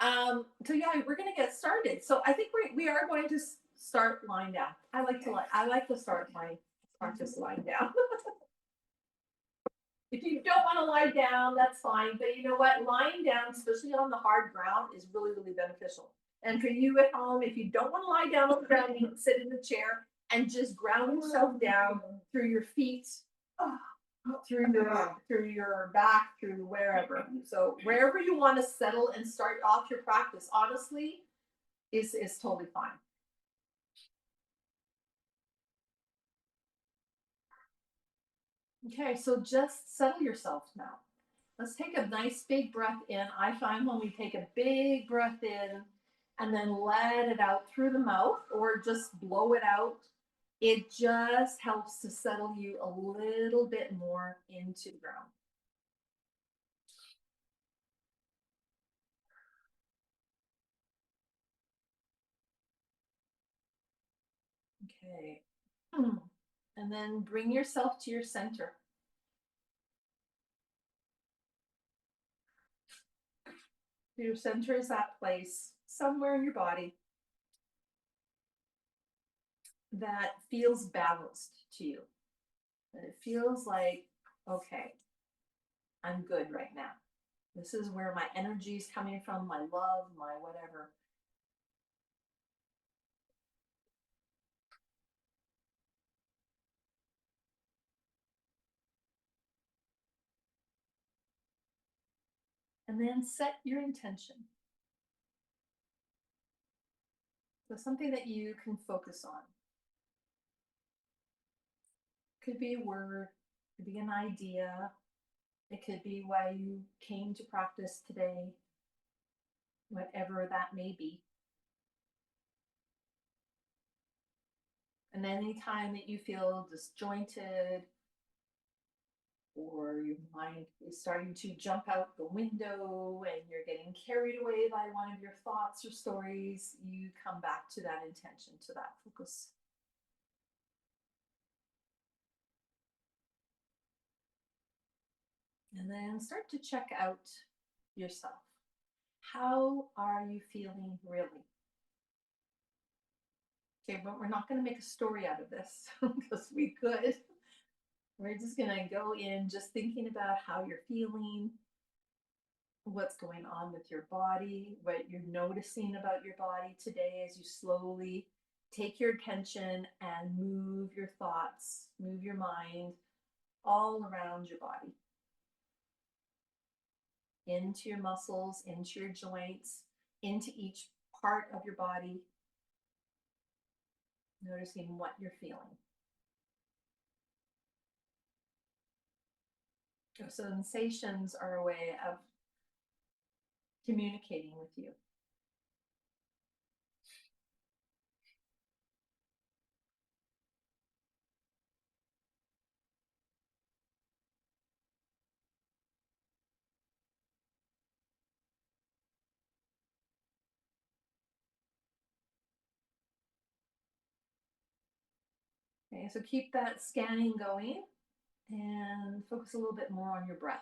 So yeah, we're gonna get started. So I think we are going to start lying down. I like to start my practice lying down. If you don't want to lie down, that's fine. But you know what? Lying down, especially on the hard ground, is really, really beneficial. And for you at home, if you don't want to lie down on the ground, you can sit in the chair and just ground yourself down through your feet, through your back, through wherever. So wherever you want to settle and start off your practice, honestly, is totally fine. Okay, so just settle yourself now. Let's take a nice big breath in. I find when we take a big breath in and then let it out through the mouth or just blow it out, it just helps to settle you a little bit more into the ground. Okay. And then bring yourself to your center. Your center is that place somewhere in your body that feels balanced to you. And it feels like, okay, I'm good right now. This is where my energy is coming from, my love, my whatever. And then set your intention. So something that you can focus on. Could be a word, could be an idea, it could be why you came to practice today, whatever that may be. And anytime that you feel disjointed or your mind is starting to jump out the window and you're getting carried away by one of your thoughts or stories, you come back to that intention, to that focus. And then start to check out yourself. How are you feeling really? Okay, but we're not going to make a story out of this because we could. We're just going to go in just thinking about how you're feeling, what's going on with your body, what you're noticing about your body today as you slowly take your attention and move your thoughts, move your mind all around your body, into your muscles, into your joints, into each part of your body, noticing what you're feeling. So sensations are a way of communicating with you. Okay, so keep that scanning going and focus a little bit more on your breath.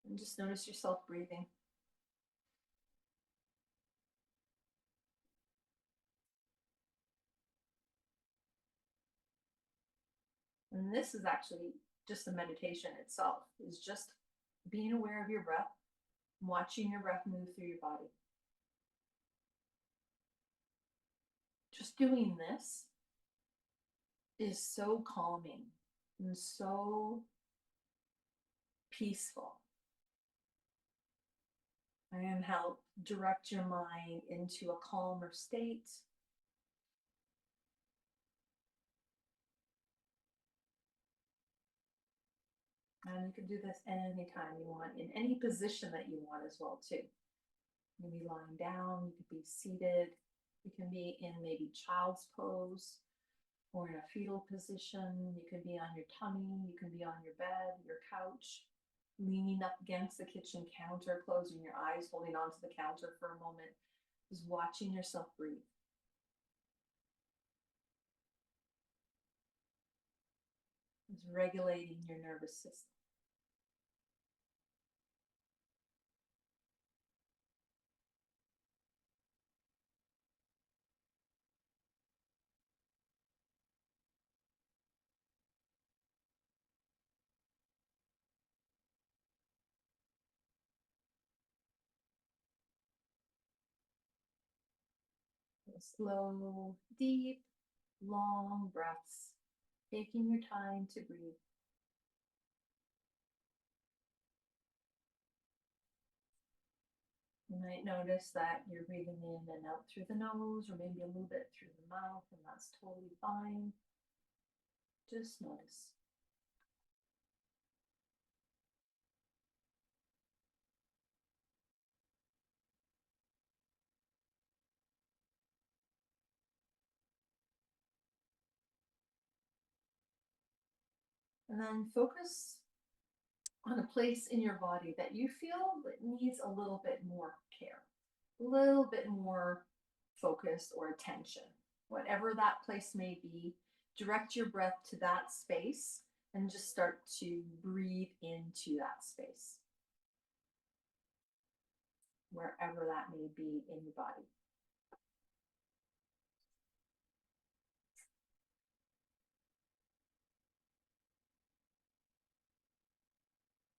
And just notice yourself breathing. And this is actually just the meditation itself, is just being aware of your breath, watching your breath move through your body. Just doing this is so calming and so peaceful. And help direct your mind into a calmer state. And you can do this anytime you want, in any position that you want as well, too. You can be lying down, you could be seated, you can be in maybe child's pose or in a fetal position. You can be on your tummy, you can be on your bed, your couch, leaning up against the kitchen counter, closing your eyes, holding onto the counter for a moment, just watching yourself breathe. It's regulating your nervous system. Slow, deep, long breaths, taking your time to breathe. You might notice that you're breathing in and out through the nose or maybe a little bit through the mouth, and that's totally fine. Just notice. And then focus on a place in your body that you feel that needs a little bit more care, a little bit more focus or attention. Whatever that place may be, direct your breath to that space and just start to breathe into that space, wherever that may be in your body.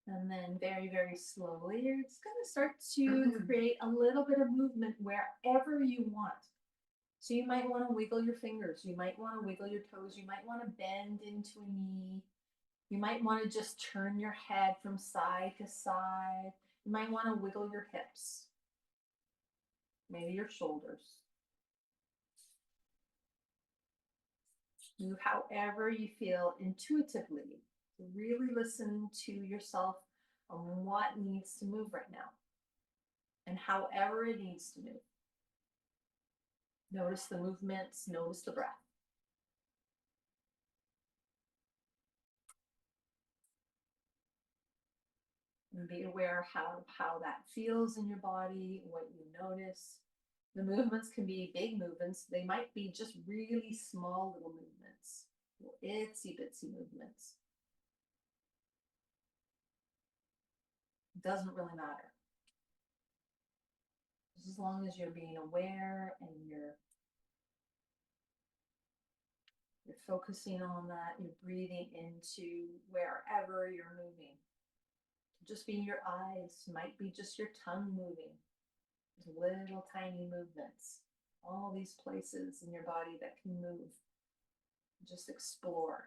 And then very, very slowly, you're just going to start to create a little bit of movement wherever you want. So you might want to wiggle your fingers. You might want to wiggle your toes. You might want to bend into a knee. You might want to just turn your head from side to side. You might want to wiggle your hips, maybe your shoulders. Move however you feel intuitively. Really listen to yourself on what needs to move right now and however it needs to move. Notice the movements, notice the breath. And be aware how that feels in your body, what you notice. The movements can be big movements. They might be just really small little movements, itsy bitsy movements. It doesn't really matter. Just as long as you're being aware and you're focusing on that, you're breathing into wherever you're moving. Just be your eyes, might be just your tongue moving. Little tiny movements. All these places in your body that can move. Just explore.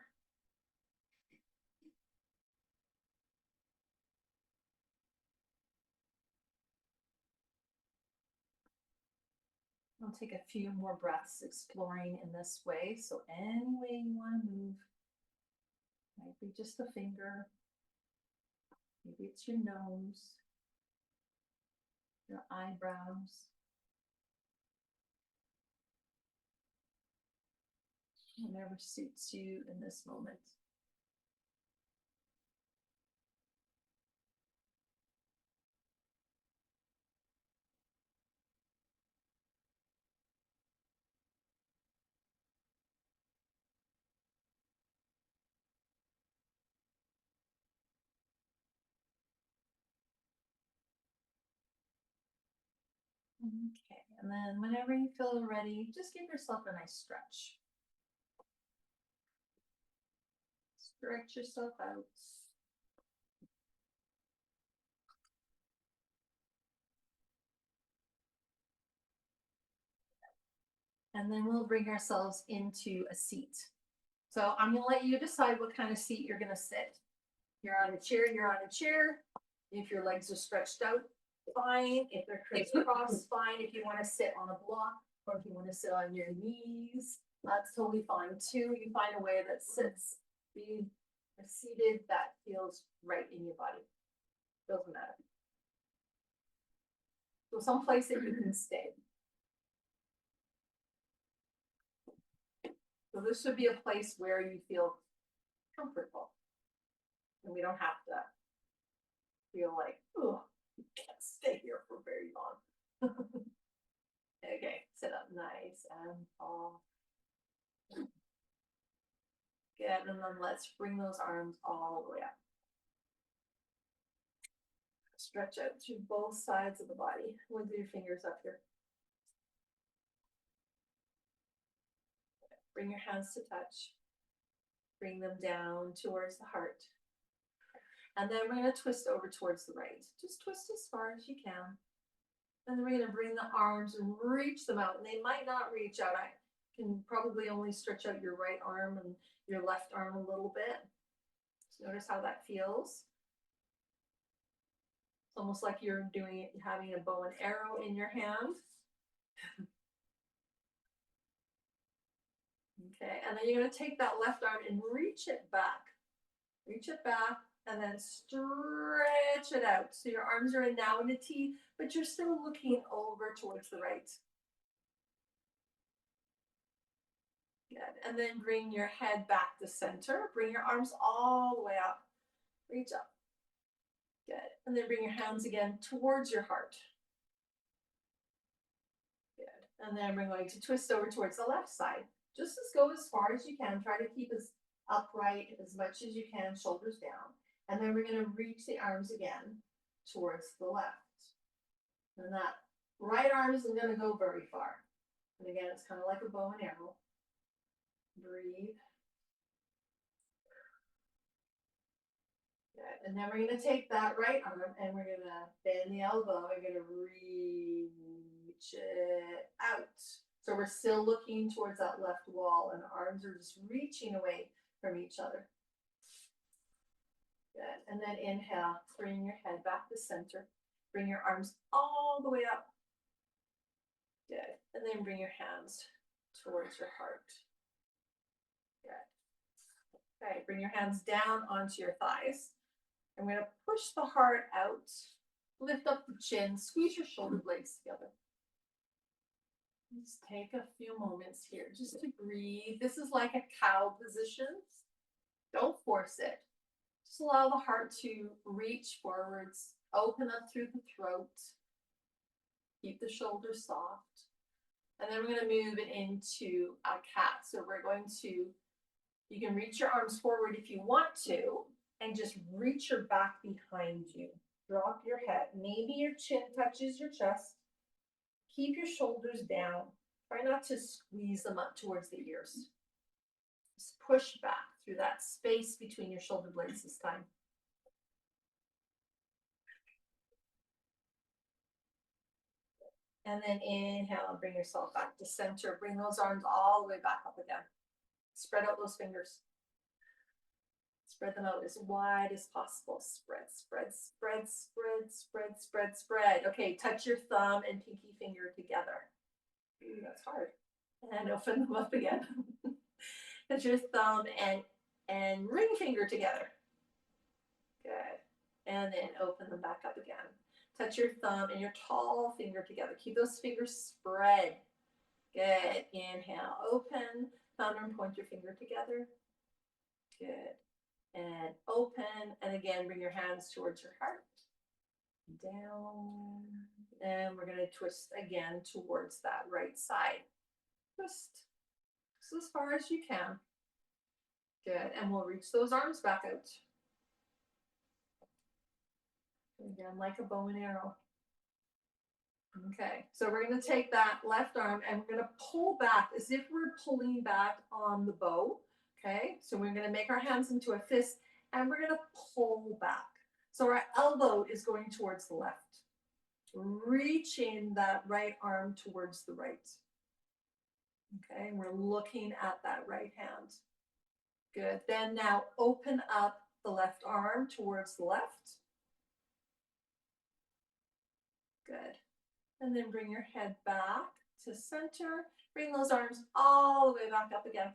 I'll take a few more breaths exploring in this way. So any way you want to move, might be just a finger, maybe it's your nose, your eyebrows, whatever suits you in this moment. Okay, and then whenever you feel ready, just give yourself a nice stretch. Stretch yourself out. And then we'll bring ourselves into a seat. So I'm going to let you decide what kind of seat you're going to sit. You're on a chair, you're on a chair. If your legs are stretched out, fine. If they're crisscrossed, fine. If you want to sit on a block or if you want to sit on your knees, that's totally fine too. You find a way that sits, being seated, that feels right in your body. Doesn't matter. So someplace that you can stay. So this should be a place where you feel comfortable. And we don't have to feel like, oh, you can't stay here for very long. Okay, sit up nice and tall. Good, and then let's bring those arms all the way up. Stretch out to both sides of the body with your fingers up here. Bring your hands to touch. Bring them down towards the heart. And then we're going to twist over towards the right. Just twist as far as you can. And then we're going to bring the arms and reach them out. And they might not reach out. I can probably only stretch out your right arm and your left arm a little bit. So notice how that feels. It's almost like you're doing it, having a bow and arrow in your hand. Okay, and then you're going to take that left arm and reach it back. Reach it back and then stretch it out. So your arms are now in a T, but you're still looking over towards the right. Good. And then bring your head back to center. Bring your arms all the way up. Reach up. Good. And then bring your hands again towards your heart. Good. And then we're going to twist over towards the left side. Just go as far as you can. Try to keep as upright as much as you can, shoulders down. And then we're going to reach the arms again towards the left. And that right arm isn't going to go very far. And again, it's kind of like a bow and arrow. Breathe. Good. And then we're going to take that right arm and we're going to bend the elbow. We're going to reach it out. So we're still looking towards that left wall and arms are just reaching away from each other. Good. And then inhale, bring your head back to center. Bring your arms all the way up. Good. And then bring your hands towards your heart. Good. Okay, bring your hands down onto your thighs. I'm going to push the heart out, lift up the chin, squeeze your shoulder blades together. Just take a few moments here just to breathe. This is like a cow position. Don't force it. Just allow the heart to reach forwards, open up through the throat. Keep the shoulders soft. And then we're going to move it into a cat. So we're going to, you can reach your arms forward if you want to, and just reach your back behind you. Drop your head. Maybe your chin touches your chest. Keep your shoulders down. Try not to squeeze them up towards the ears. Just push back through that space between your shoulder blades this time. And then inhale, bring yourself back to center. Bring those arms all the way back up again. Spread out those fingers. Spread them out as wide as possible. Spread, spread, spread, spread, spread, spread, spread. Okay, touch your thumb and pinky finger together. Ooh, that's hard. And open them up again. Touch your thumb and ring finger together. Good. And then open them back up again. Touch your thumb and your tall finger together. Keep those fingers spread. Good. Inhale, open. Thumb and pointer finger together. Good. And open. And again, bring your hands towards your heart. Down. And we're going to twist again towards that right side. Twist. Just as far as you can. Good. And we'll reach those arms back out. Again, like a bow and arrow. Okay, so we're going to take that left arm and we're going to pull back as if we're pulling back on the bow. Okay, so we're going to make our hands into a fist and we're going to pull back. So our elbow is going towards the left. Reaching that right arm towards the right. Okay, and we're looking at that right hand. Good. Then now open up the left arm towards the left. Good. And then bring your head back to center. Bring those arms all the way back up again.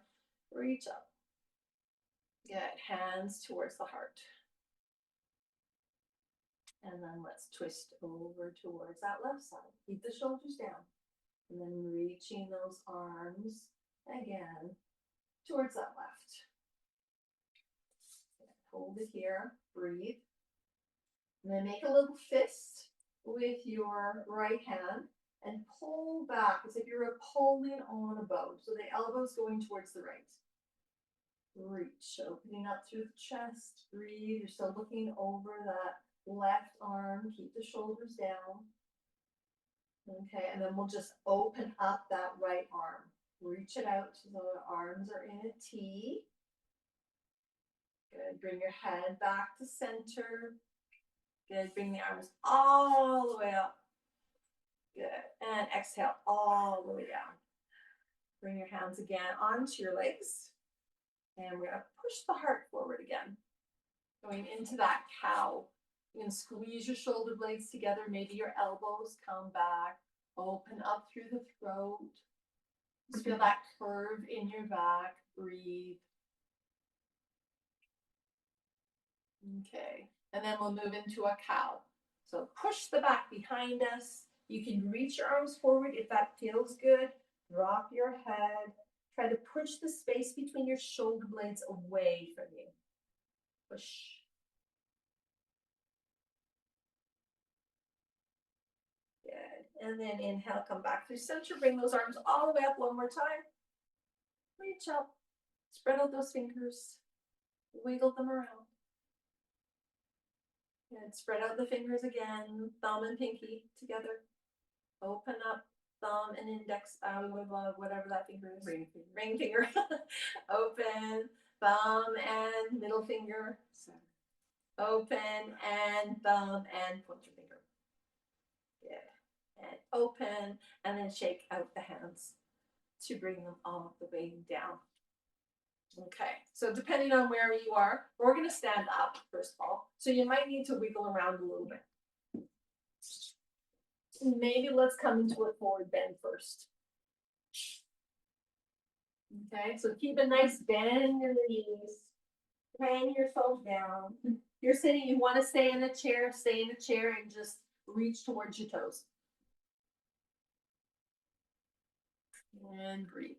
Reach up. Good. Hands towards the heart. And then let's twist over towards that left side. Keep the shoulders down. And then reaching those arms again towards that left. Hold it here. Breathe. And then make a little fist with your right hand and pull back as if you're pulling on a bow. So the elbow's going towards the right. Reach, opening up through the chest. Breathe. You're still looking over that left arm. Keep the shoulders down. Okay, and then we'll just open up that right arm. Reach it out so the arms are in a T. Good. Bring your head back to center. Good. Bring the arms all the way up. Good. And exhale all the way down. Bring your hands again onto your legs. And we're going to push the heart forward again. Going into that cow. You can squeeze your shoulder blades together. Maybe your elbows come back. Open up through the throat. Just feel that curve in your back. Breathe. Okay. And then we'll move into a cow. So push the back behind us. You can reach your arms forward if that feels good. Drop your head. Try to push the space between your shoulder blades away from you. Push. Good. And then inhale, come back through center. Bring those arms all the way up one more time. Reach up. Spread out those fingers. Wiggle them around. And spread out the fingers again. Thumb and pinky together. Open up. Thumb and index out of whatever that finger is. Ring finger. Open. Thumb and middle finger. Open and thumb and pointer finger. Good. And open and then shake out the hands to bring them all the way down. Okay, so depending on where you are, we're going to stand up first of all. So you might need to wiggle around a little bit. Maybe let's come into a forward bend first. Okay, so keep a nice bend in the knees. Hang yourself down. If you're sitting, you want to stay in a chair, and just reach towards your toes. And breathe.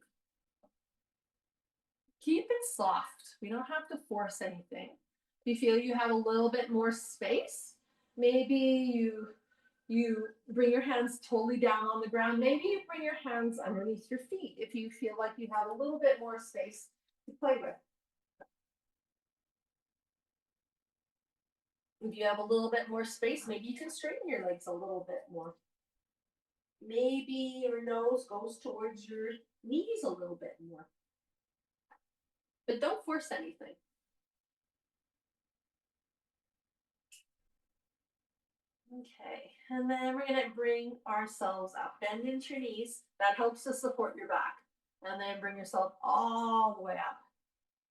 Keep it soft. We don't have to force anything. If you feel you have a little bit more space, maybe you bring your hands totally down on the ground. Maybe you bring your hands underneath your feet if you feel like you have a little bit more space to play with. If you have a little bit more space, maybe you can straighten your legs a little bit more. Maybe your nose goes towards your knees a little bit more. But don't force anything. Okay, and then we're gonna bring ourselves up. Bend into your knees. That helps to support your back. And then bring yourself all the way up.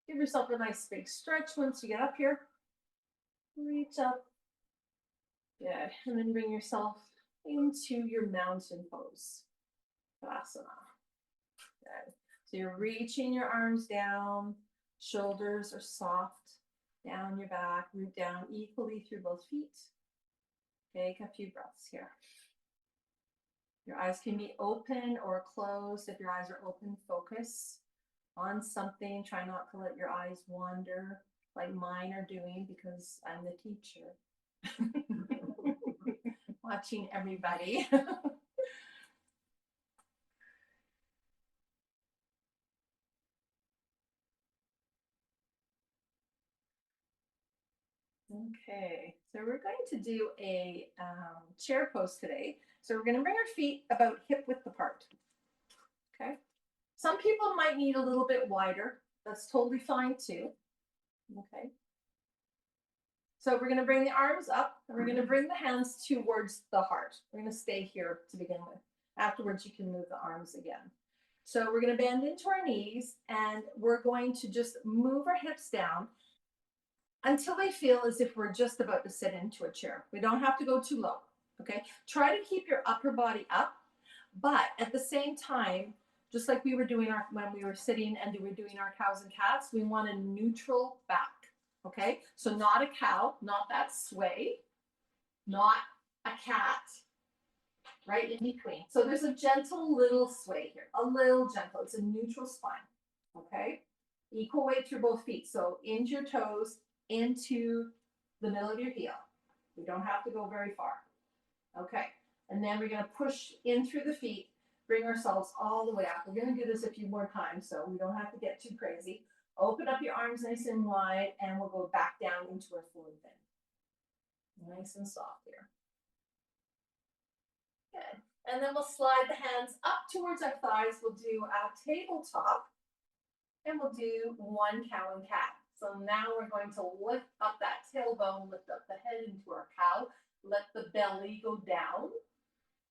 Give yourself a nice big stretch once you get up here. Reach up. Good. And then bring yourself into your mountain pose. Asana. Good. So you're reaching your arms down. Shoulders are soft. Down your back. Root down equally through both feet. Take a few breaths here. Your eyes can be open or closed. If your eyes are open, focus on something. Try not to let your eyes wander like mine are doing because I'm the teacher. Watching everybody. Okay, so we're going to do a chair pose today. So we're going to bring our feet about hip width apart. Okay. Some people might need a little bit wider. That's totally fine too. Okay. So we're going to bring the arms up and we're going to bring the hands towards the heart. We're going to stay here to begin with. Afterwards, you can move the arms again. So we're going to bend into our knees and we're going to just move our hips down until they feel as if we're just about to sit into a chair. We don't have to go too low. Okay. Try to keep your upper body up, but at the same time, just like we were doing when we were sitting and we were doing our cows and cats, we want a neutral back. Okay, so not a cow, not that sway, not a cat, right in between. So there's a gentle little sway here, a little gentle. It's a neutral spine. Okay, equal weight through both feet. So into your toes, into the middle of your heel. We don't have to go very far. Okay, and then we're going to push in through the feet, bring ourselves all the way up. We're going to do this a few more times so we don't have to get too crazy. Open up your arms nice and wide, and we'll go back down into our forward bend. Nice and soft here. Good. And then we'll slide the hands up towards our thighs. We'll do our tabletop, and we'll do one cow and cat. So now we're going to lift up that tailbone, lift up the head into our cow, let the belly go down,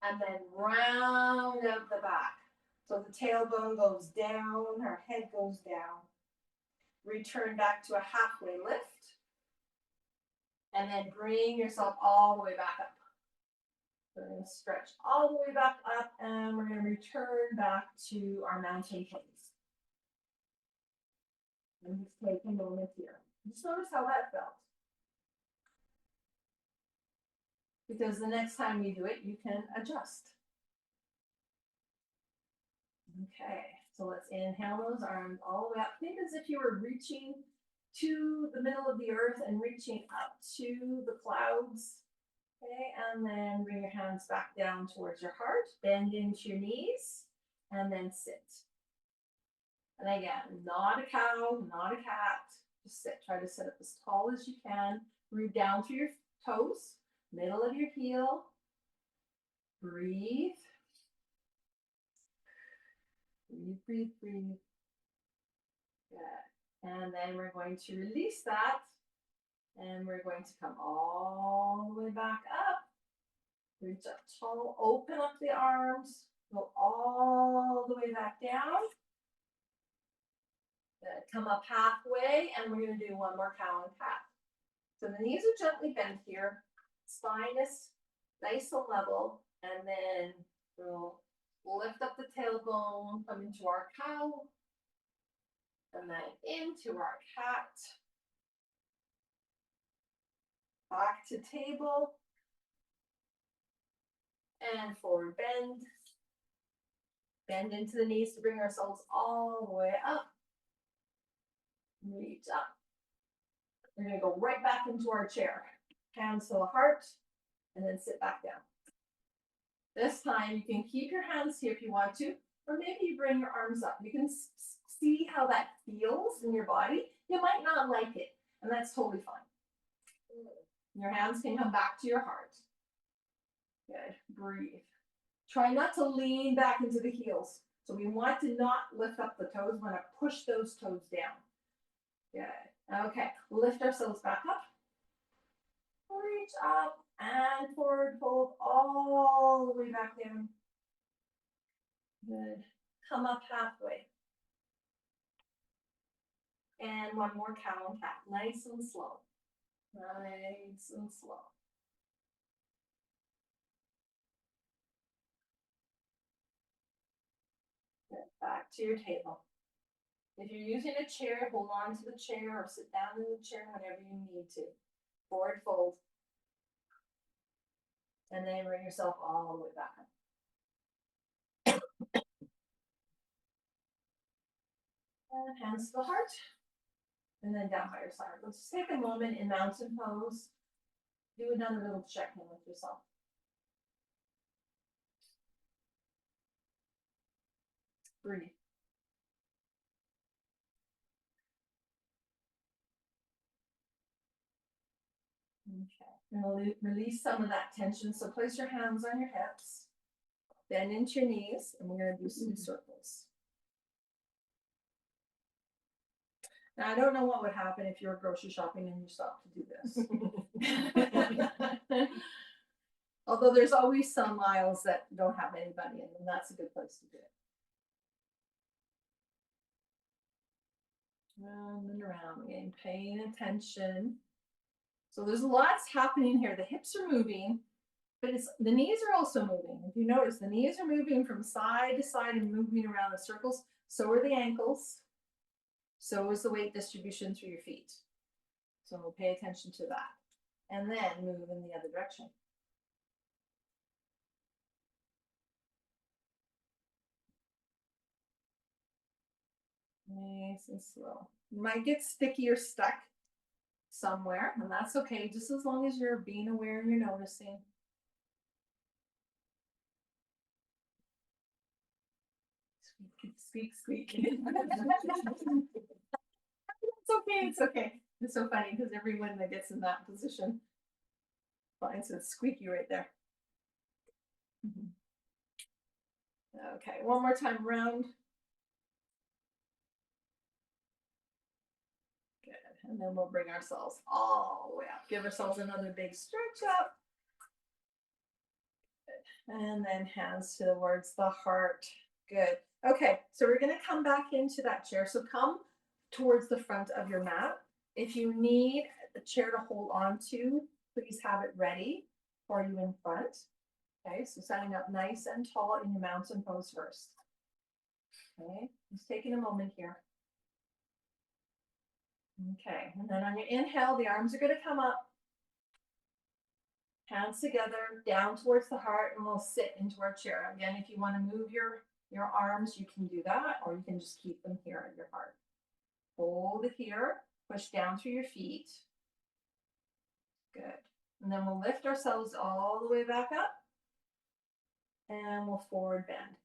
and then round out the back. So the tailbone goes down, our head goes down. Return back to a halfway lift. And then bring yourself all the way back up. We're going to stretch all the way back up and we're going to return back to our mountain pose. And just take a moment here. Just notice how that felt. Because the next time you do it, you can adjust. Okay, so let's inhale those arms all the way up. Think as if you were reaching to the middle of the earth and reaching up to the clouds. Okay, and then bring your hands back down towards your heart, bend into your knees, and then sit. And again, not a cow, not a cat, just sit. Try to sit up as tall as you can. Root down through your toes, middle of your heel. Breathe. Breathe, breathe, breathe. Good. And then we're going to release that. And we're going to come all the way back up. Reach up tall, open up the arms, go all the way back down. Good. Come up halfway, and we're going to do one more cow and cat. So the knees are gently bent here, spine is nice and level, and then we'll lift up the tailbone, come into our cow, and then into our cat. Back to table. And forward bend. Bend into the knees to bring ourselves all the way up. Reach up. We're going to go right back into our chair. Hands to the heart, and then sit back down. This time you can keep your hands here if you want to, or maybe you bring your arms up. You can see how that feels in your body. You might not like it, and that's totally fine. Your hands can come back to your heart. Good. Breathe. Try not to lean back into the heels. So we want to not lift up the toes. We want to push those toes down. Good. Okay. Lift ourselves back up. Reach up and forward fold all the way back down. Good. Come up halfway. And one more cow and cat. Nice and slow. Nice and slow. Good. Back to your table. If you're using a chair, hold on to the chair or sit down in the chair whenever you need to. Forward fold. And then bring yourself all the way back up. And hands to the heart. And then down by your side. Let's take a moment in mountain pose. Do another little check-in with yourself. Breathe. Okay. And we'll release some of that tension. So place your hands on your hips. Bend into your knees. And we're going to do some circles. Now, I don't know what would happen if you were grocery shopping and you stopped to do this. Although there's always some aisles that don't have anybody in them. That's a good place to do it. Round and around again, paying attention. So there's lots happening here. The hips are moving, but the knees are also moving. If you notice, the knees are moving from side to side and moving around the circles. So are the ankles. So is the weight distribution through your feet. So we'll pay attention to that. And then move in the other direction. Nice and slow. You might get sticky or stuck somewhere, and that's okay, just as long as you're being aware and you're noticing. Squeak, squeak, squeak. It's okay, it's okay. It's so funny because everyone that gets in that position finds it squeaky right there. Okay, one more time round. Good, and then we'll bring ourselves all the way up. Give ourselves another big stretch up. Good. And then hands towards the heart. Good. Okay, so we're gonna come back into that chair. So come towards the front of your mat. If you need a chair to hold on to, please have it ready for you in front. Okay, so setting up nice and tall in your mountain pose first. Okay, just taking a moment here. Okay, and then on your inhale, the arms are gonna come up. Hands together, down towards the heart, and we'll sit into our chair. Again, if you want to move your arms, you can do that, or you can just keep them here at your heart. Hold it here, push down through your feet. Good. And then we'll lift ourselves all the way back up, and we'll forward bend.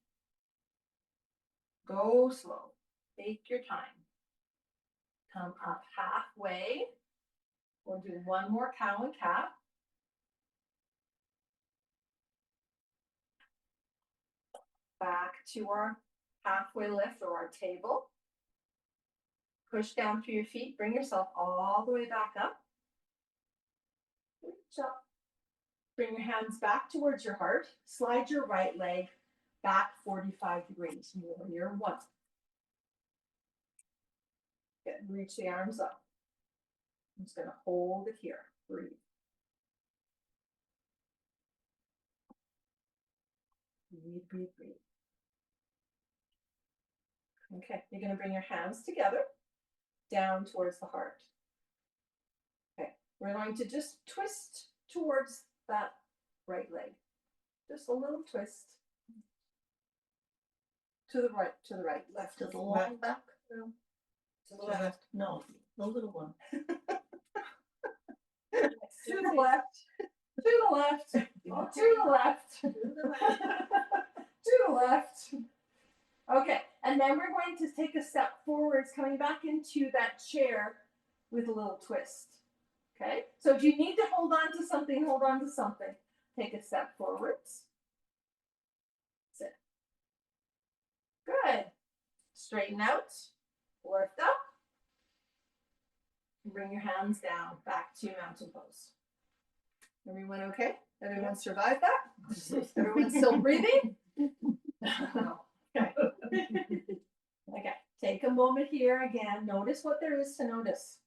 Go slow. Take your time. Come up halfway. We'll do one more cow and calf. Back to our halfway lift or our table. Push down through your feet, bring yourself all the way back up. Reach up. Bring your hands back towards your heart. Slide your right leg back 45 degrees. Warrior one. Good. Reach the arms up. I'm just going to hold it here. Breathe. Breathe, breathe, breathe. Okay, you're going to bring your hands together, down towards the heart. Okay, we're going to just twist towards that right leg. Just a little twist. To the right, left. To the long back? No. To the left? No, the little one. To the left, to the left, to the left, to the left. Okay, and then we're going to take a step forwards, coming back into that chair with a little twist. Okay, so if you need to hold on to something, hold on to something. Take a step forwards. Sit. Good. Straighten out, lift up. Bring your hands down, back to mountain pose. Everyone okay? Everyone survived that? Everyone still breathing? Okay. Okay, take a moment here again. Notice what there is to notice.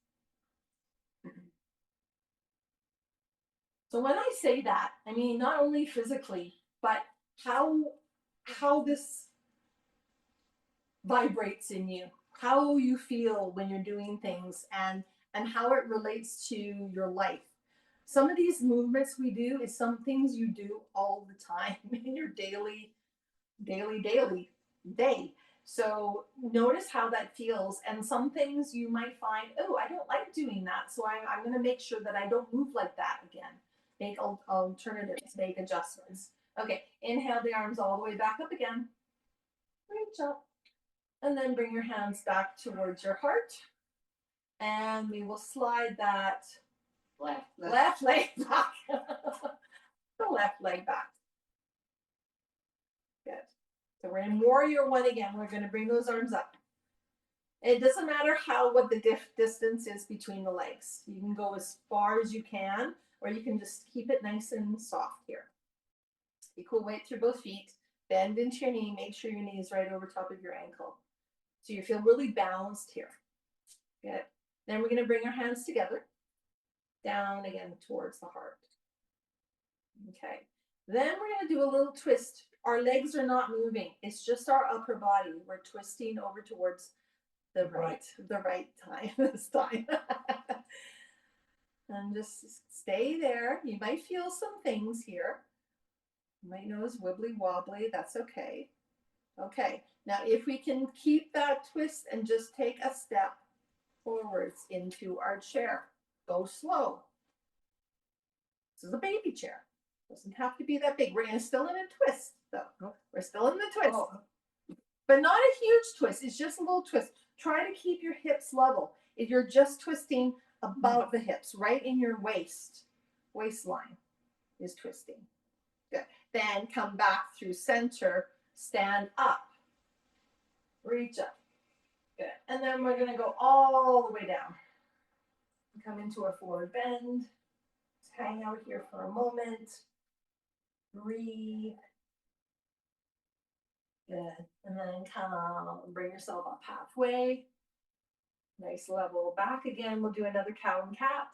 So when I say that, I mean not only physically, but how this vibrates in you, how you feel when you're doing things, and how it relates to your life. Some of these movements we do is some things you do all the time in your daily day. So notice how that feels, and some things you might find, oh, I don't like doing that, so I'm going to make sure that I don't move like that again. Make alternatives, make adjustments. Okay, inhale the arms all the way back up again. Reach up. And then bring your hands back towards your heart. And we will slide that left leg back. The left leg back. Good. So we're in warrior one again. We're going to bring those arms up. It doesn't matter what the distance is between the legs. You can go as far as you can, or you can just keep it nice and soft here. Equal weight through both feet. Bend into your knee. Make sure your knee is right over top of your ankle. So you feel really balanced here. Good. Then we're going to bring our hands together. Down again towards the heart. Okay. Then we're going to do a little twist. Our legs are not moving. It's just our upper body. We're twisting over towards the right time this time. And just stay there. You might feel some things here. You might notice wibbly wobbly. That's okay. Okay. Now, if we can keep that twist and just take a step forwards into our chair. Go slow. This is a baby chair. Doesn't have to be that big. We're still in a twist, though. We're still in the twist. Oh. But not a huge twist. It's just a little twist. Try to keep your hips level. If you're just twisting above the hips, right in your waistline is twisting. Good. Then come back through center, stand up, reach up. Good. And then we're going to go all the way down. Come into our forward bend. Just hang out here for a moment. breathe. Good, and then come, bring yourself up halfway. Nice level back again, we'll do another cow and cat.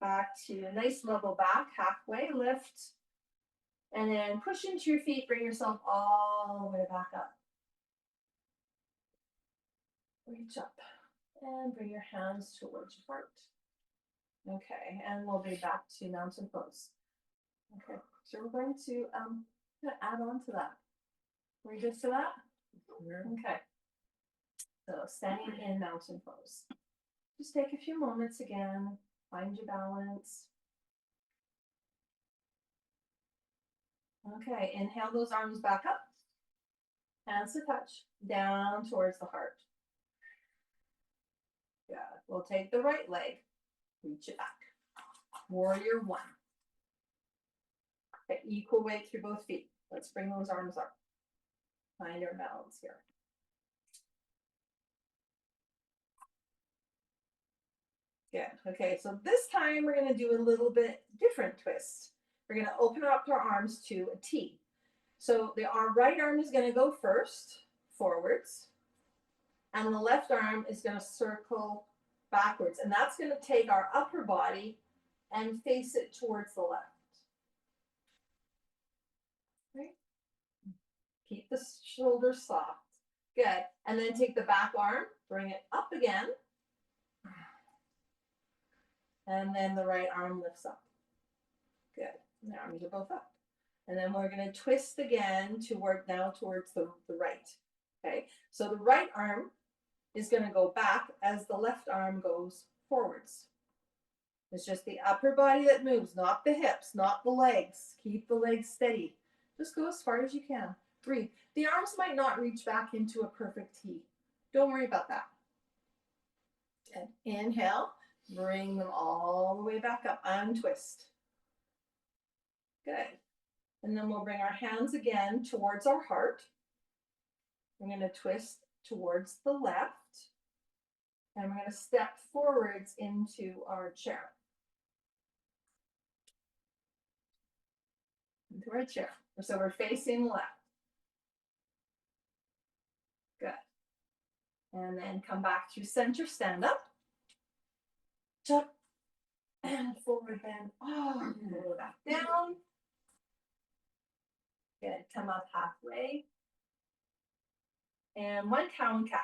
Back to a nice level back, halfway lift. And then push into your feet, bring yourself all the way back up. Reach up and bring your hands towards your heart. Okay, and we'll be back to mountain pose. Okay, so we're going to add on to that. Are we good for that? Okay. So standing in mountain pose. Just take a few moments again, find your balance. Okay, inhale those arms back up. Hands to touch, down towards the heart. Good. We'll take the right leg, reach it back. Warrior one. Okay, equal weight through both feet. Let's bring those arms up. Find our balance here. Good. Okay, so this time we're going to do a little bit different twist. We're going to open up our arms to a T. So our right arm is going to go first, forwards, and the left arm is going to circle backwards. And that's going to take our upper body and face it towards the left. Right? Keep the shoulders soft. Good. And then take the back arm, bring it up again. And then the right arm lifts up. Good. And the arms are both up. And then we're going to twist again towards the right. Okay. So the right arm is going to go back as the left arm goes forwards. It's just the upper body that moves, not the hips, not the legs. Keep the legs steady. Just go as far as you can. Breathe. The arms might not reach back into a perfect T. Don't worry about that. And inhale. Bring them all the way back up. Untwist. Good. And then we'll bring our hands again towards our heart. We're going to twist towards the left. And we're going to step forwards into our chair. Into our chair. So we're facing left. Good. And then come back to center, stand up. Jump. And forward bend. Oh, go back down. Good. Come up halfway. And one cow and cat.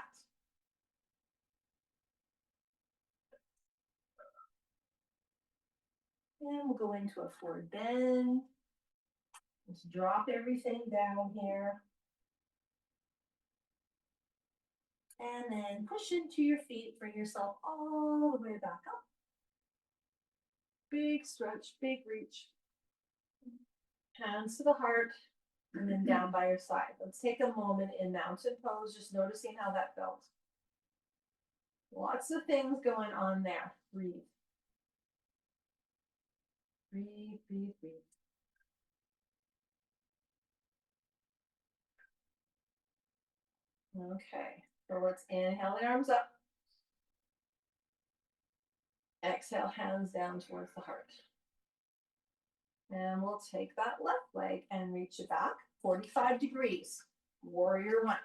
And we'll go into a forward bend. Just drop everything down here. And then push into your feet, bring yourself all the way back up. Big stretch, big reach. Hands to the heart, and then down by your side. Let's take a moment in mountain pose, just noticing how that felt. Lots of things going on there. Breathe. Breathe, breathe, breathe. Okay, so let's inhale the arms up. Exhale, hands down towards the heart. And we'll take that left leg and reach it back 45 degrees. Warrior one.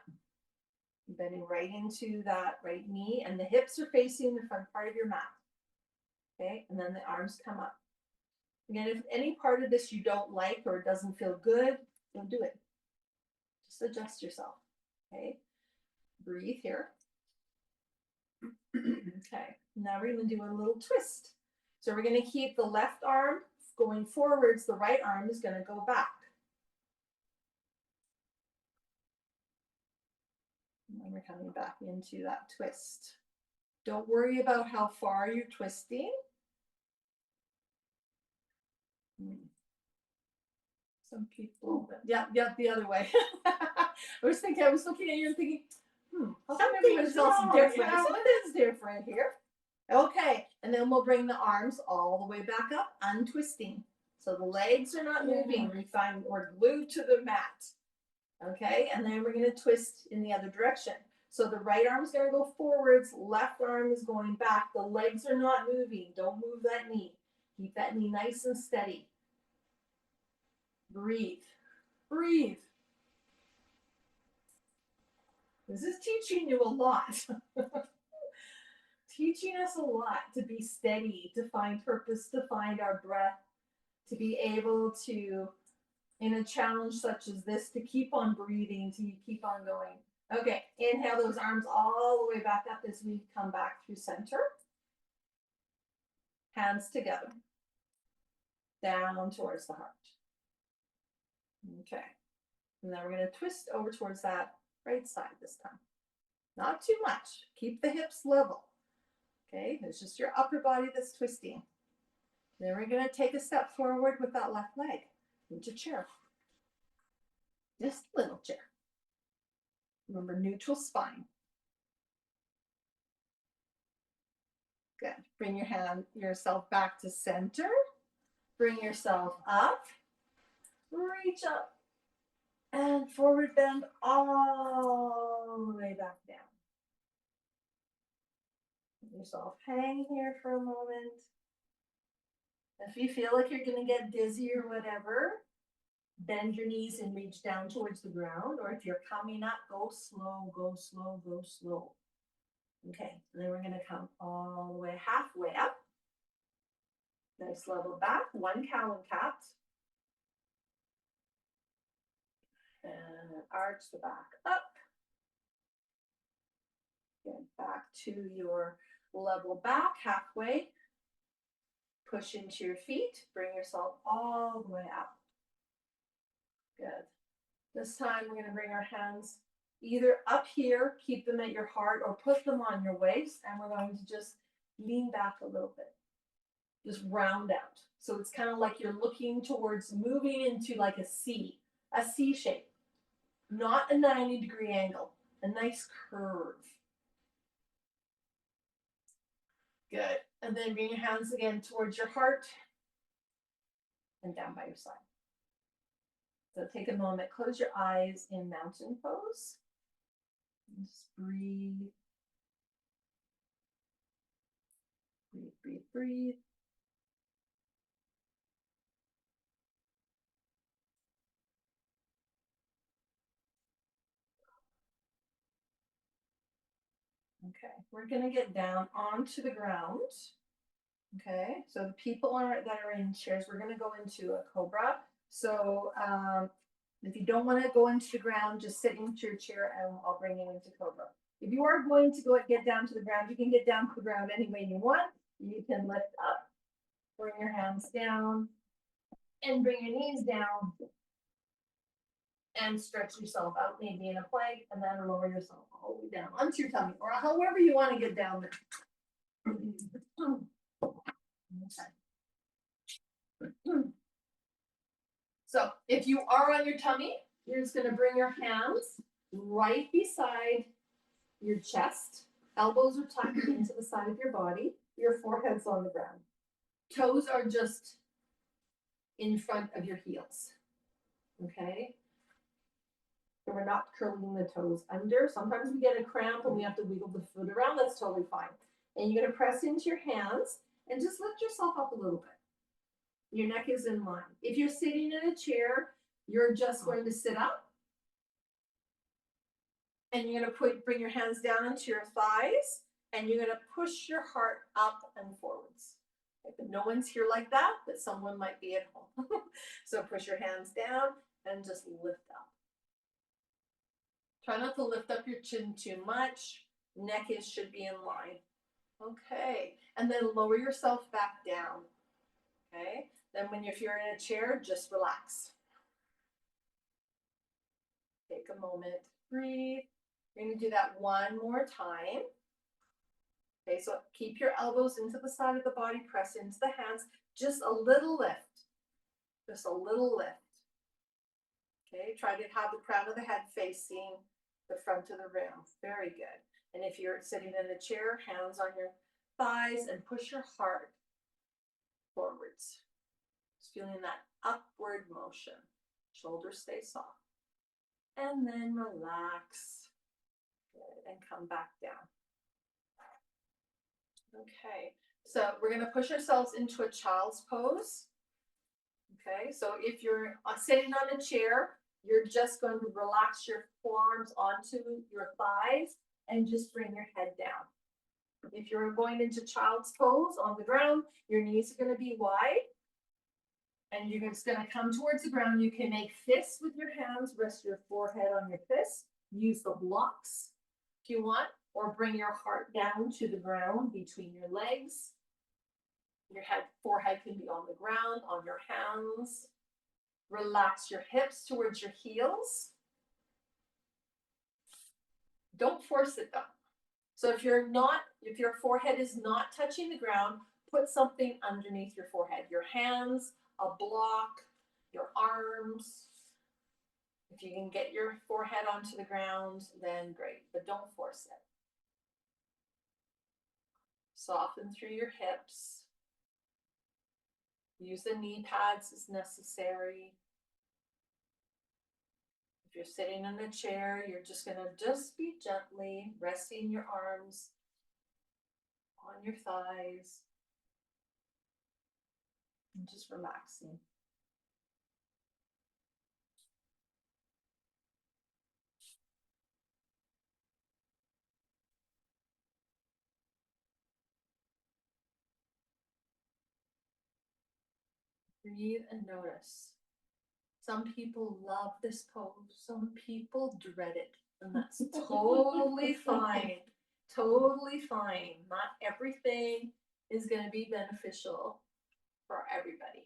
Bending right into that right knee, and the hips are facing the front part of your mat. Okay, and then the arms come up. Again, if any part of this you don't like or it doesn't feel good, don't do it. Just adjust yourself. Okay, breathe here. Okay, now we're going to do a little twist. So we're going to keep the left arm going forwards, the right arm is going to go back. And then we're coming back into that twist. Don't worry about how far you're twisting. Some people, yeah, the other way. I was looking at you and thinking, how come everybody else is different? You know? Something's different here. Okay, and then we'll bring the arms all the way back up, untwisting. So the legs are not moving. We find we're glued to the mat. Okay, and then we're going to twist in the other direction. So the right arm's gonna go forwards, left arm is going back. The legs are not moving. Don't move that knee. Keep that knee nice and steady. Breathe. Breathe. This is teaching you a lot. Teaching us a lot to be steady, to find purpose, to find our breath, to be able to, in a challenge such as this, to keep on breathing, to keep on going. Okay, inhale those arms all the way back up as we come back through center. Hands together. Down towards the heart. Okay. And then we're going to twist over towards that right side this time. Not too much. Keep the hips level. Okay, it's just your upper body that's twisting. Then we're going to take a step forward with that left leg into chair. Just a little chair. Remember, neutral spine. Good. Bring yourself back to center. Bring yourself up. Reach up. And forward bend all the way back down. Let yourself hang here for a moment. If you feel like you're going to get dizzy or whatever, bend your knees and reach down towards the ground. Or if you're coming up, go slow, go slow, go slow. Okay, and then we're going to come all the way halfway up. Nice level back, one cow and cat. And arch the back up. Get back to your level back halfway. Push into your feet. Bring yourself all the way up. Good. This time we're going to bring our hands either up here, keep them at your heart, or put them on your waist. And we're going to just lean back a little bit. Just round out. So it's kind of like you're looking towards moving into like a C shape. Not a 90-degree angle, a nice curve. Good. And then bring your hands again towards your heart and down by your side. So take a moment, close your eyes in mountain pose. And just breathe. Breathe, breathe, breathe. Okay, we're going to get down onto the ground. Okay, so the people that are in chairs, we're going to go into a cobra. So if you don't want to go into the ground, just sit into your chair and I'll bring you into cobra. If you are going to get down to the ground, you can get down to the ground any way you want. You can lift up, bring your hands down, and bring your knees down. And stretch yourself out, maybe in a plank, and then lower yourself all the way down onto your tummy, or however you want to get down there. Okay. So if you are on your tummy, you're just going to bring your hands right beside your chest. Elbows are tucked into the side of your body. Your forehead's on the ground. Toes are just in front of your heels. Okay? And we're not curling the toes under. Sometimes we get a cramp and we have to wiggle the foot around. That's totally fine. And you're going to press into your hands and just lift yourself up a little bit. Your neck is in line. If you're sitting in a chair, you're just going to sit up. And you're going to bring your hands down into your thighs. And you're going to push your heart up and forwards. If no one's here like that, but someone might be at home. So push your hands down and just lift up. Try not to lift up your chin too much. Neck should be in line. Okay. And then lower yourself back down. Okay. Then if you're in a chair, just relax. Take a moment. Breathe. You're going to do that one more time. Okay. So keep your elbows into the side of the body. Press into the hands. Just a little lift. Just a little lift. Okay. Try to have the crown of the head facing the front of the room. Very good. And if you're sitting in a chair, hands on your thighs and push your heart forwards. Just feeling that upward motion. Shoulders stay soft. And then relax. Good, and come back down. Okay, so we're gonna push ourselves into a child's pose. Okay, so if you're sitting on a chair, you're just going to relax your forearms onto your thighs and just bring your head down. If you're going into child's pose on the ground, your knees are going to be wide. And you're just going to come towards the ground. You can make fists with your hands, rest your forehead on your fists. Use the blocks if you want, or bring your heart down to the ground between your legs. Your forehead can be on the ground, on your hands. Relax your hips towards your heels. Don't force it though. So if your forehead is not touching the ground, put something underneath your forehead. Your hands, a block, your arms. If you can get your forehead onto the ground, then great, but don't force it. Soften through your hips. Use the knee pads as necessary. If you're sitting in a chair, you're just gonna be gently resting your arms on your thighs and just relaxing. Breathe and notice. Some people love this pose, some people dread it, and that's totally fine. Totally fine. Not everything is going to be beneficial for everybody.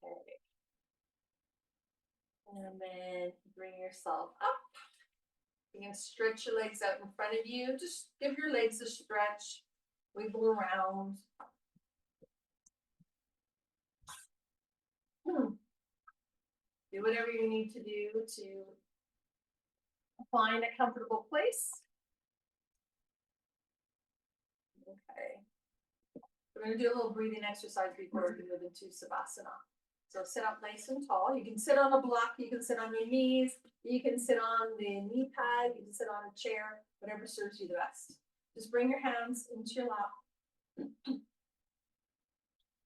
Okay. And then bring yourself up. You can stretch your legs out in front of you. Just give your legs a stretch. Wiggle around. Do whatever you need to do to find a comfortable place. Okay. We're going to do a little breathing exercise before we move into Savasana. So sit up nice and tall. You can sit on a block, you can sit on your knees, you can sit on the knee pad, you can sit on a chair, whatever serves you the best. Just bring your hands into your lap.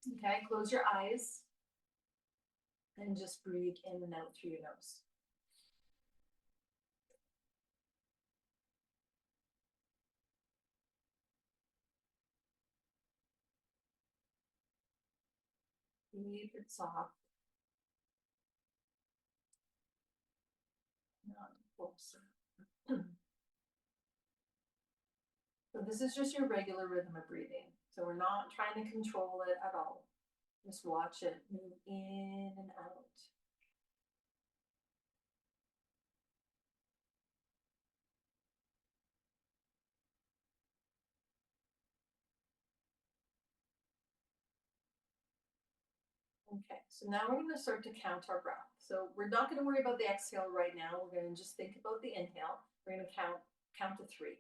Okay, close your eyes. And just breathe in and out through your nose. Breathe it soft. Not closer. So this is just your regular rhythm of breathing. So we're not trying to control it at all. Just watch it move in and out. Okay, so now we're going to start to count our breath. So we're not going to worry about the exhale right now. We're going to just think about the inhale. We're going to count to 3.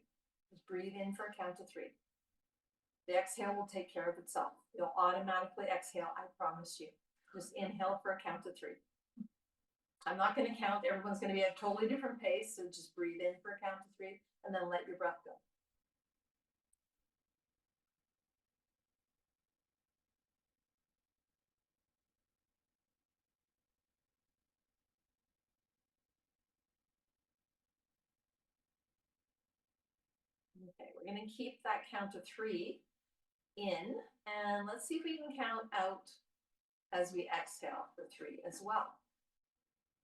Just breathe in for a count to 3. The exhale will take care of itself. It'll automatically exhale, I promise you. Just inhale for a count to 3. I'm not going to count. Everyone's going to be at a totally different pace. So just breathe in for a count to 3 and then let your breath go. Okay, we're going to keep that count to 3 in, and let's see if we can count out as we exhale for 3 as well.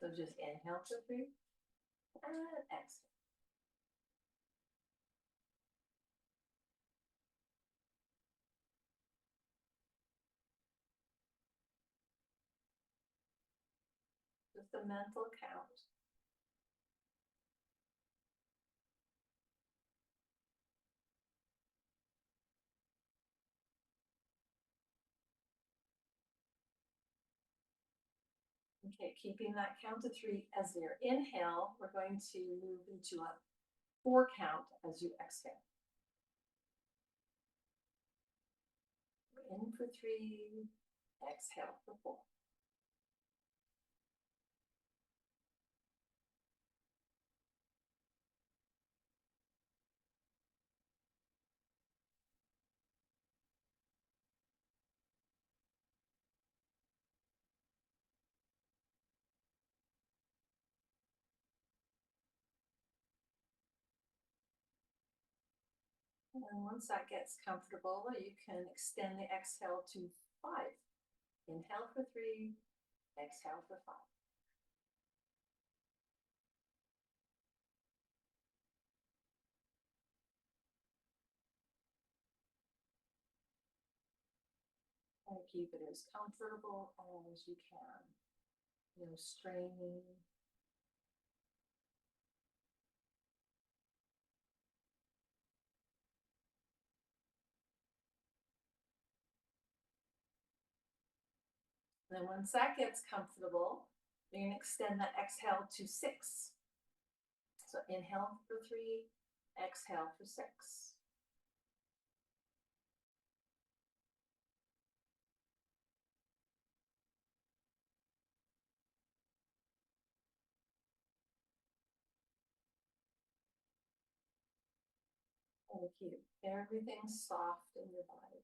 So just inhale for 3 and exhale. Just a mental count. Okay, keeping that count of 3 as your inhale, we're going to move into a 4 count as you exhale. In for 3, exhale for 4. And once that gets comfortable, you can extend the exhale to 5. Inhale for 3, exhale for 5. And keep it as comfortable as you can. No straining. And then once that gets comfortable, you're going to extend that exhale to 6. So inhale for 3, exhale for 6. And keep everything soft in your body.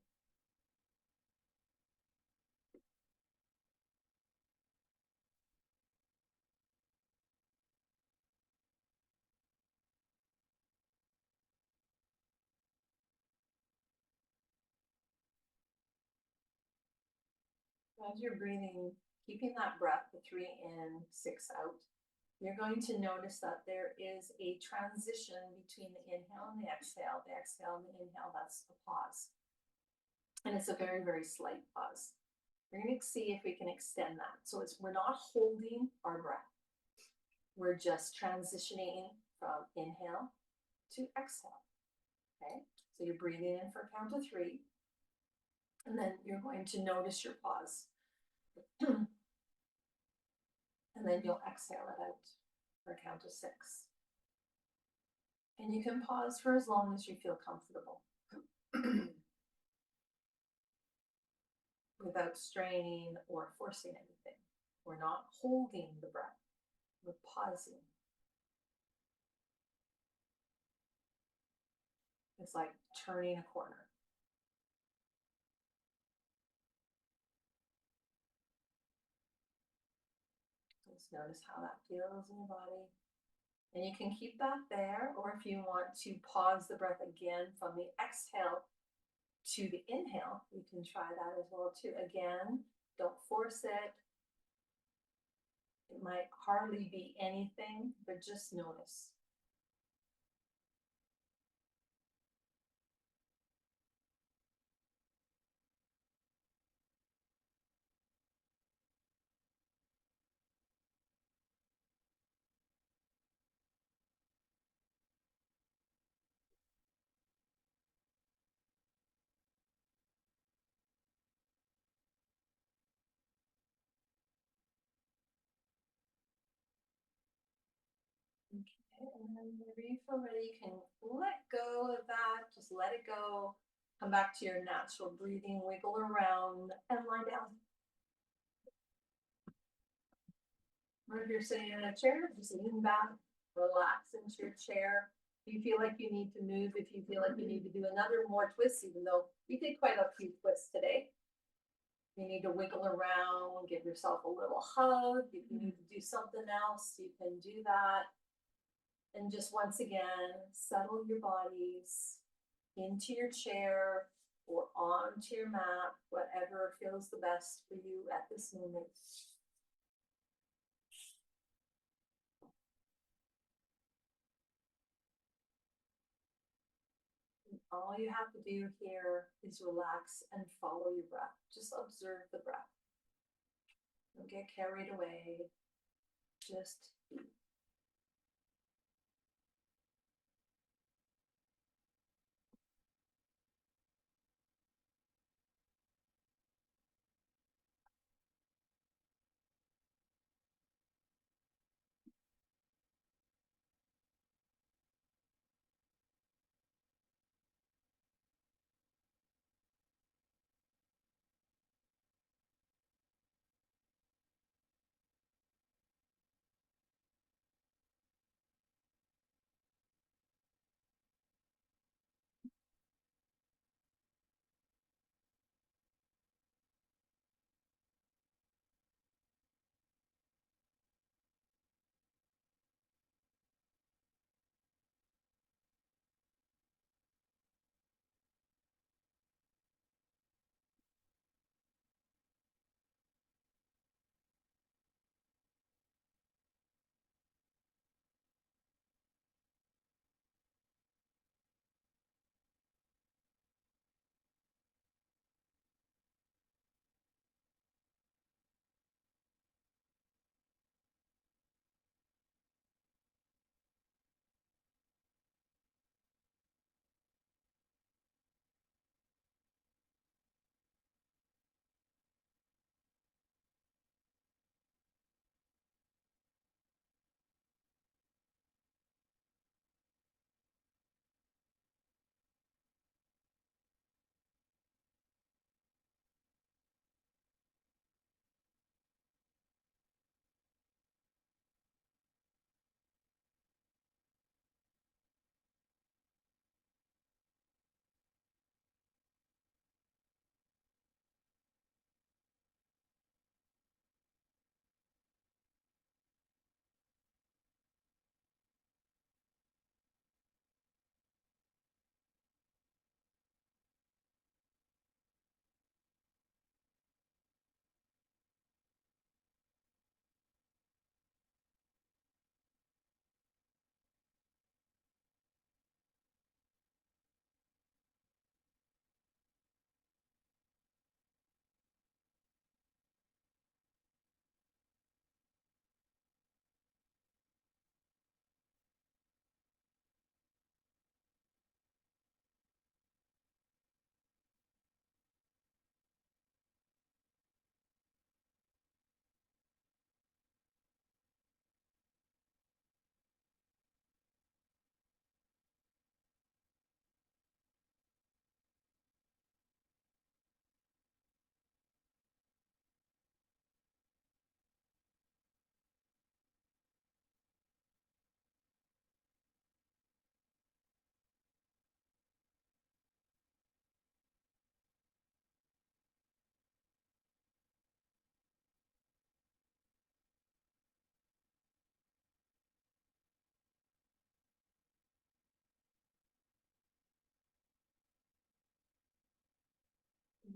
As you're breathing, keeping that breath, the 3 in, 6 out, you're going to notice that there is a transition between the inhale and the exhale. The exhale and the inhale, that's a pause. And it's a very, very slight pause. We're going to see if we can extend that. So we're not holding our breath. We're just transitioning from inhale to exhale. Okay, so you're breathing in for a count of 3. And then you're going to notice your pause. And then you'll exhale it out for a count of 6. And you can pause for as long as you feel comfortable. Without straining or forcing anything. We're not holding the breath. We're pausing. It's like turning a corner. Just notice how that feels in your body. And you can keep that there, or if you want to pause the breath again from the exhale to the inhale, you can try that as well too. Again, don't force it. It might hardly be anything, but just notice. Okay, and then whenever you feel ready, you can let go of that. Just let it go. Come back to your natural breathing, wiggle around, and lie down. Or if you're sitting in a chair, just lean back, relax into your chair. If you feel like you need to move, if you feel like you need to do another more twists, even though we did quite a few twists today, you need to wiggle around, give yourself a little hug. If you need to do something else, you can do that. And just once again, settle your bodies into your chair or onto your mat, whatever feels the best for you at this moment. All you have to do here is relax and follow your breath. Just observe the breath. Don't get carried away. Just be.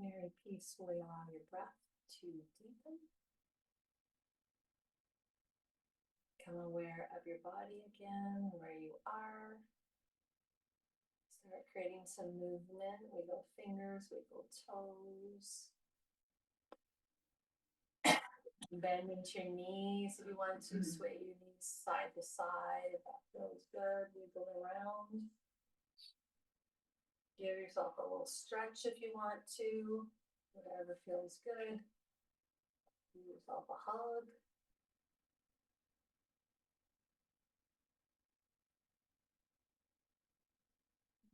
Very peacefully allow your breath to deepen. Become aware of your body again, where you are. Start creating some movement. Wiggle fingers, wiggle toes. Bend into your knees if you want to. Sway your knees side to side if that feels good. Wiggle around. Give yourself a little stretch if you want to. Whatever feels good. Give yourself a hug.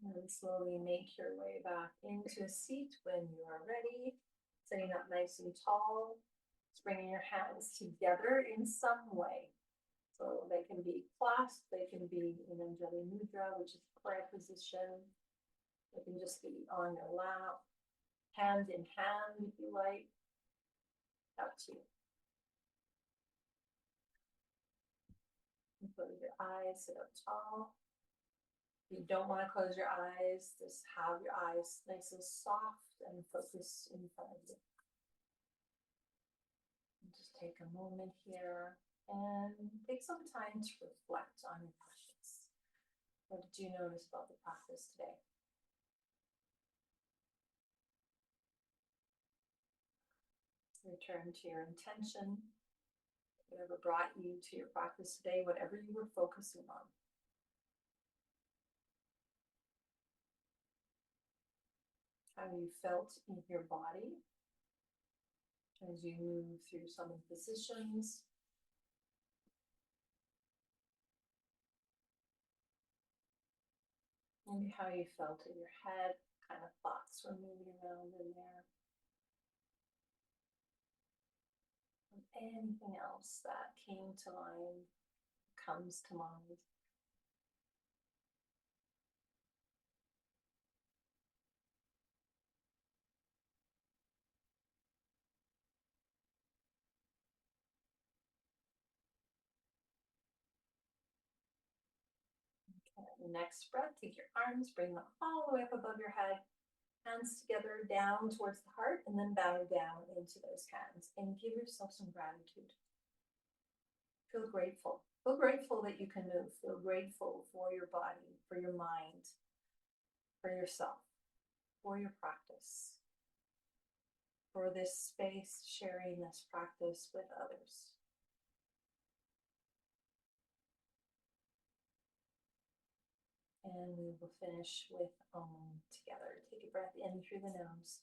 And then slowly make your way back into a seat when you are ready. Sitting up nice and tall. Just bringing your hands together in some way. So they can be clasped, they can be in Anjali Mudra, which is prayer position. They can just be on your lap, hand in hand if you like. Up to you. And close your eyes, sit up tall. If you don't want to close your eyes, just have your eyes nice and soft and focus in front of you. And just take a moment here and take some time to reflect on your practice. What did you notice about the practice today? Return to your intention, whatever brought you to your practice today, whatever you were focusing on. How you felt in your body as you move through some of the positions. Maybe how you felt in your head, kind of thoughts were moving around in there. And anything else that came to mind, comes to mind. Okay, next breath, take your arms, bring them all the way up above your head. Hands together down towards the heart and then bow down into those hands and give yourself some gratitude. Feel grateful. Feel grateful that you can move. Feel grateful for your body, for your mind, for yourself, for your practice, for this space, sharing this practice with others. And we will finish with Om together. Take a breath in through the nose.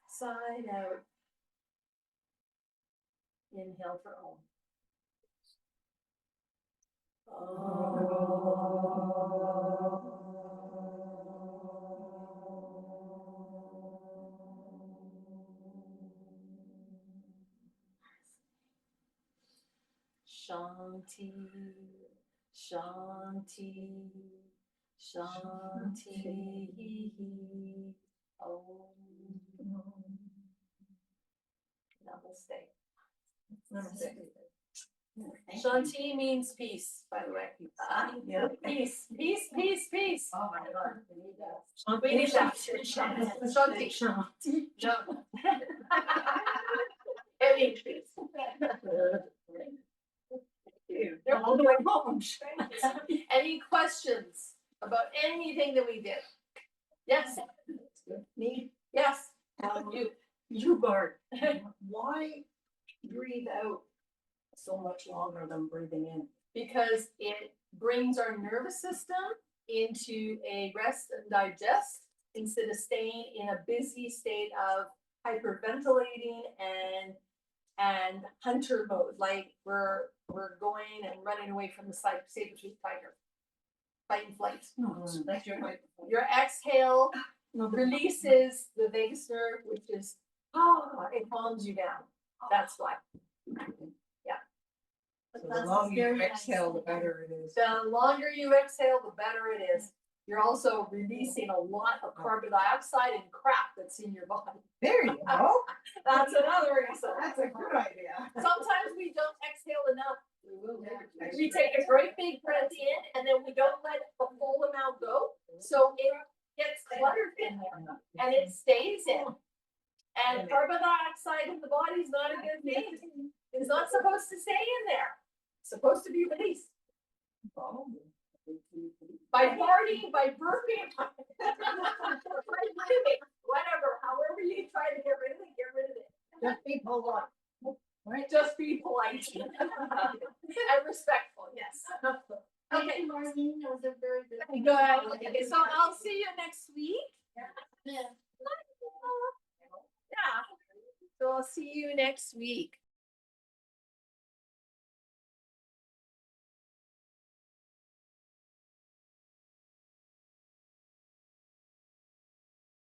Side out. Inhale for Om. Shanti, Shanti, Shanti. Om. Namaste. Namaste. Shanti means peace, by the way. Yeah. Peace, peace, peace, peace. Oh my God, we need that. We need that. Shanti. Shanti. Any peace. They're all the way home. Any questions about anything that we did? Yes, Me, yes, you, you. Bart, why breathe out so much longer than breathing in? Because it brings our nervous system into a rest and digest instead of staying in a busy state of hyperventilating and hunter mode, like we're going and running away from the saber-tooth tiger. Fight and flight. That's your mic. Your exhale releases the vagus nerve, which is it calms you down. That's why. But So that's the longer you very nice. exhale, the better it is. The longer you exhale, the better it is. You're also releasing a lot of carbon dioxide and crap that's in your body. There you go. That's another reason. That's a good idea. Sometimes we don't exhale enough. We will never. We take a great big breath in and then we don't let the full amount go. So it gets cluttered in there and it stays not supposed to stay in there. It's supposed to be released by farting, by burping, by breathing, whatever, however you try to get rid of it, get rid of it. Just be polite. Just be polite and respectful, yes. Okay. Marlene, that was a very good. Good. Okay, so I'll see you next week. Yeah. Yeah. So I'll see you next week.